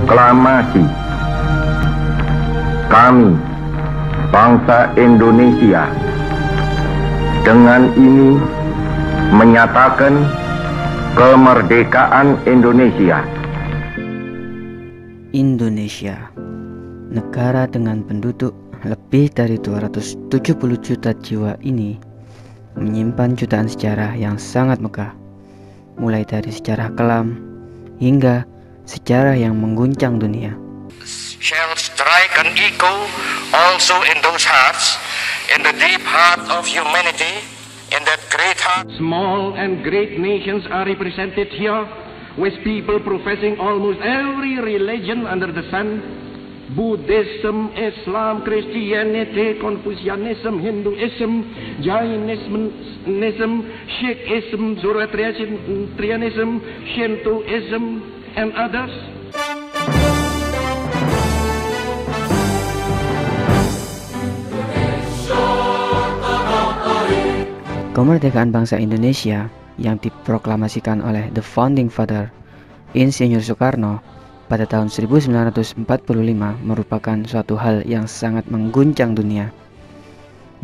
Proklamasi. Kami, bangsa Indonesia, dengan ini menyatakan kemerdekaan Indonesia. Indonesia, negara dengan penduduk lebih dari 270 juta jiwa ini, menyimpan jutaan sejarah yang sangat megah, mulai dari sejarah kelam hingga sejarah yang mengguncang dunia. Shall strike an echo also in those hearts, in the deep heart of humanity, in that great heart. Small and great nations are represented here, with people professing almost every religion under the sun: Buddhism, Islam, Christianity, Confucianism, Hinduism, Jainism, Sikhism, Zoroastrianism, Shintoism, and others. Kemerdekaan bangsa Indonesia yang diproklamasikan oleh The Founding Father Insinyur Soekarno pada tahun 1945 merupakan suatu hal yang sangat mengguncang dunia.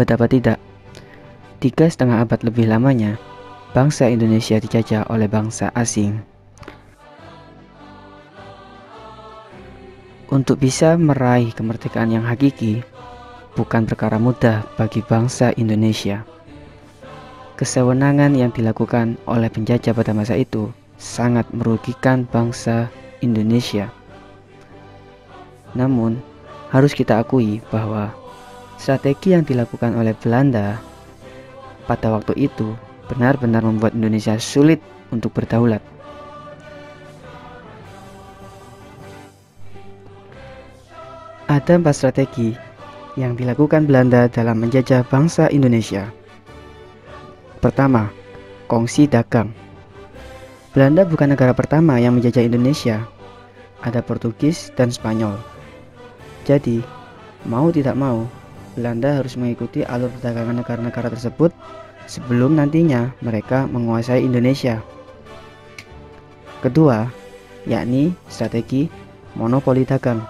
Betapa tidak, 3,5 abad lebih lamanya bangsa Indonesia dijajah oleh bangsa asing. Untuk bisa meraih kemerdekaan yang hakiki bukan perkara mudah bagi bangsa Indonesia. Kesewenangan yang dilakukan oleh penjajah pada masa itu sangat merugikan bangsa Indonesia. Namun, harus kita akui bahwa strategi yang dilakukan oleh Belanda pada waktu itu benar-benar membuat Indonesia sulit untuk berdaulat. Ada 4 strategi yang dilakukan Belanda dalam menjajah bangsa Indonesia. Pertama, kongsi dagang. Belanda bukan negara pertama yang menjajah Indonesia. Ada Portugis dan Spanyol. Jadi, mau tidak mau, Belanda harus mengikuti alur perdagangan negara-negara tersebut sebelum nantinya mereka menguasai Indonesia. Kedua, yakni strategi monopoli dagang.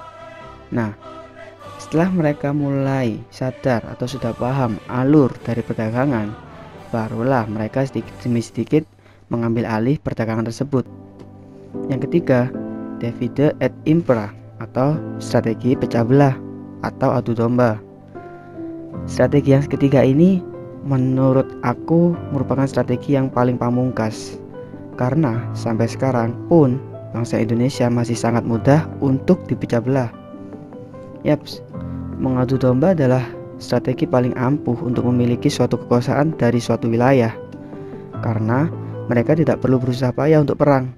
Nah, setelah mereka mulai sadar atau sudah paham alur dari perdagangan, barulah mereka sedikit demi sedikit mengambil alih perdagangan tersebut. Yang ketiga, divide et impera atau strategi pecah belah atau adu domba. Strategi yang ketiga ini menurut aku merupakan strategi yang paling pamungkas, karena sampai sekarang pun bangsa Indonesia masih sangat mudah untuk dipecah belah. Yaps, mengadu domba adalah strategi paling ampuh untuk memiliki suatu kekuasaan dari suatu wilayah, karena mereka tidak perlu berusaha payah untuk perang.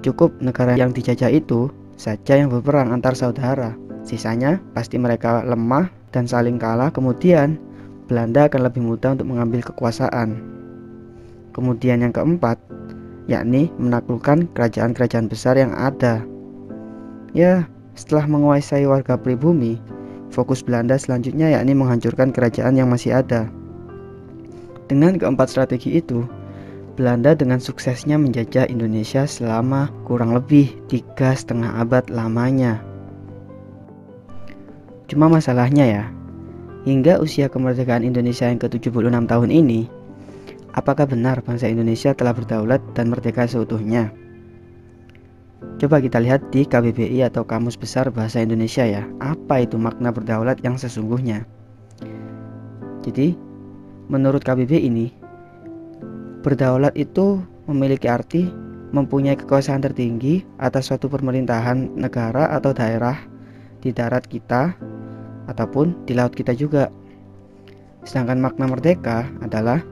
Cukup negara yang dijajah itu saja yang berperang antar saudara. Sisanya pasti mereka lemah dan saling kalah. Kemudian Belanda akan lebih mudah untuk mengambil kekuasaan. Kemudian yang keempat, yakni menaklukkan kerajaan-kerajaan besar yang ada. Ya, setelah menguasai warga pribumi, fokus Belanda selanjutnya yakni menghancurkan kerajaan yang masih ada. Dengan keempat strategi itu, Belanda dengan suksesnya menjajah Indonesia selama kurang lebih 3,5 abad lamanya. Cuma masalahnya ya, hingga usia kemerdekaan Indonesia yang ke-76 tahun ini, apakah benar bangsa Indonesia telah berdaulat dan merdeka seutuhnya? Coba kita lihat di KBBI atau Kamus Besar Bahasa Indonesia ya. Apa itu makna berdaulat yang sesungguhnya? Jadi, menurut KBBI ini, berdaulat itu memiliki arti mempunyai kekuasaan tertinggi atas suatu pemerintahan negara atau daerah di darat kita ataupun di laut kita juga. Sedangkan makna merdeka adalah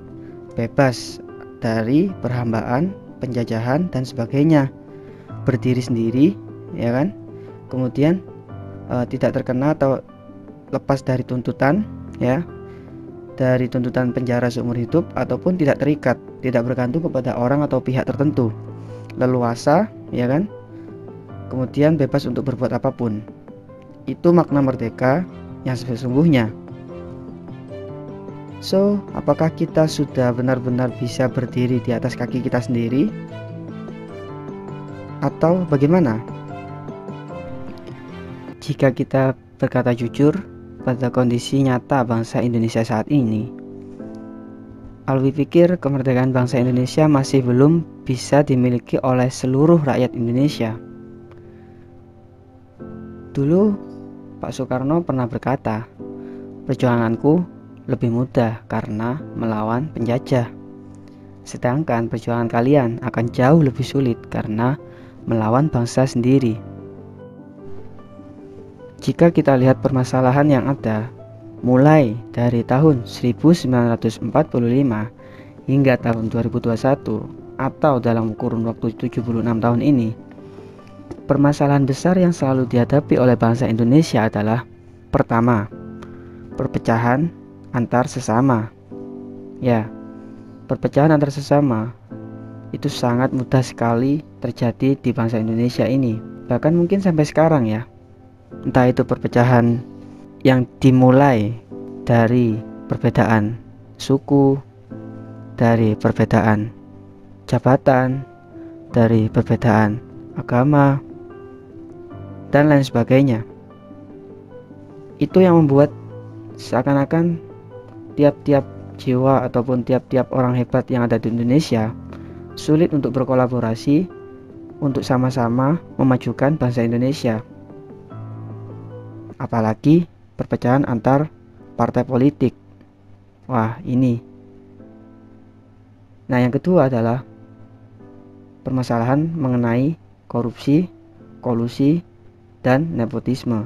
bebas dari perhambaan, penjajahan dan sebagainya, berdiri sendiri, ya kan? Kemudian tidak terkena atau lepas dari tuntutan, ya, dari tuntutan penjara seumur hidup ataupun tidak terikat, tidak bergantung kepada orang atau pihak tertentu, leluasa, ya kan? Kemudian bebas untuk berbuat apapun. Itu makna merdeka yang sesungguhnya. So, apakah kita sudah benar-benar bisa berdiri di atas kaki kita sendiri? Atau bagaimana? jika kita berkata jujur pada kondisi nyata bangsa Indonesia saat ini, Alwi pikir kemerdekaan bangsa Indonesia masih belum bisa dimiliki oleh seluruh rakyat Indonesia. Dulu Pak Soekarno pernah berkata, perjuanganku lebih mudah karena melawan penjajah, sedangkan perjuangan kalian akan jauh lebih sulit karena melawan bangsa sendiri. Jika kita lihat permasalahan yang ada mulai dari tahun 1945 hingga tahun 2021 atau dalam kurun waktu 76 tahun ini, permasalahan besar yang selalu dihadapi oleh bangsa Indonesia adalah: pertama, perpecahan antar sesama. Ya, perpecahan antar sesama itu sangat mudah sekali terjadi di bangsa Indonesia ini, bahkan mungkin sampai sekarang ya. Entah itu perpecahan yang dimulai dari perbedaan suku, dari perbedaan jabatan, dari perbedaan agama, dan lain sebagainya. Itu yang membuat seakan-akan tiap-tiap jiwa ataupun tiap-tiap orang hebat yang ada di Indonesia sulit untuk berkolaborasi untuk sama-sama memajukan bangsa Indonesia. Apalagi perpecahan antar partai politik. Wah, ini. Nah, yang kedua adalah permasalahan mengenai korupsi, kolusi, dan nepotisme.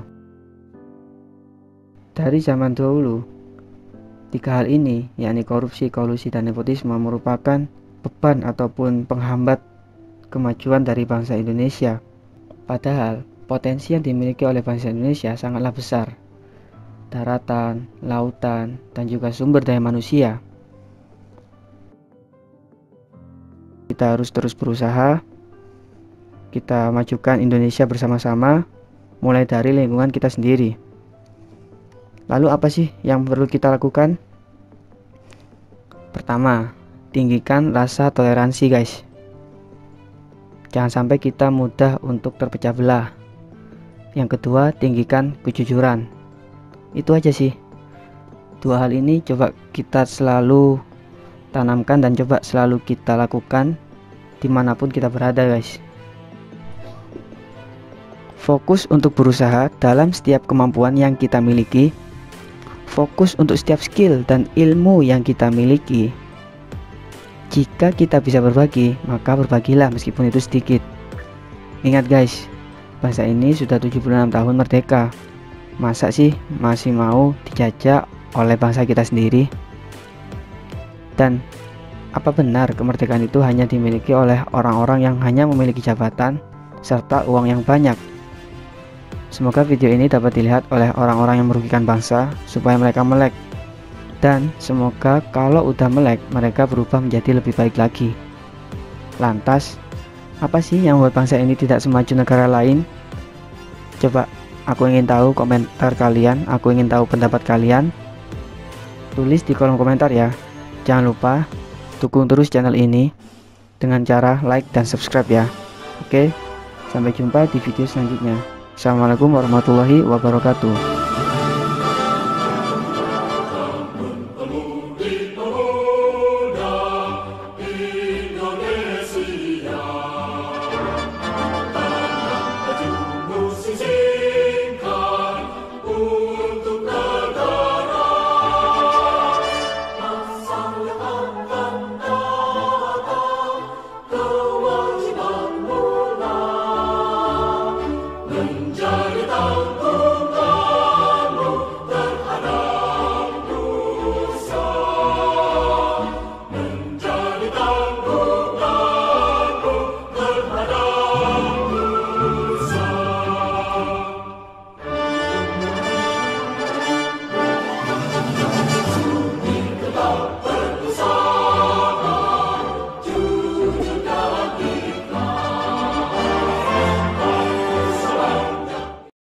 Dari zaman dahulu, tiga hal ini, yakni korupsi, kolusi, dan nepotisme, merupakan beban ataupun penghambat kemajuan dari bangsa Indonesia. Padahal potensi yang dimiliki oleh bangsa Indonesia sangatlah besar. Daratan, lautan, dan juga sumber daya manusia. Kita harus terus berusaha. Kita majukan Indonesia bersama-sama, mulai dari lingkungan kita sendiri. Lalu apa sih yang perlu kita lakukan? Pertama, tinggikan rasa toleransi, guys. Jangan sampai kita mudah untuk terpecah belah. Yang kedua, tinggikan kejujuran. Itu aja sih. Dua hal ini coba kita selalu tanamkan dan coba selalu kita lakukan dimanapun kita berada, guys. Fokus untuk berusaha dalam setiap kemampuan yang kita miliki. Fokus untuk setiap skill dan ilmu yang kita miliki. Jika kita bisa berbagi, maka berbagilah meskipun itu sedikit. Ingat, guys, bangsa ini sudah 76 tahun merdeka. Masa sih masih mau dijajah oleh bangsa kita sendiri? Dan apa benar kemerdekaan itu hanya dimiliki oleh orang-orang yang hanya memiliki jabatan serta uang yang banyak? Semoga video ini dapat dilihat oleh orang-orang yang merugikan bangsa supaya mereka melek. Dan semoga kalau udah melek, mereka berubah menjadi lebih baik lagi. Lantas, apa sih yang membuat bangsa ini tidak semaju negara lain? Coba, aku ingin tahu komentar kalian, aku ingin tahu pendapat kalian. Tulis di kolom komentar ya. Jangan lupa dukung terus channel ini dengan cara like dan subscribe ya. Oke, sampai jumpa di video selanjutnya. Assalamualaikum warahmatullahi wabarakatuh.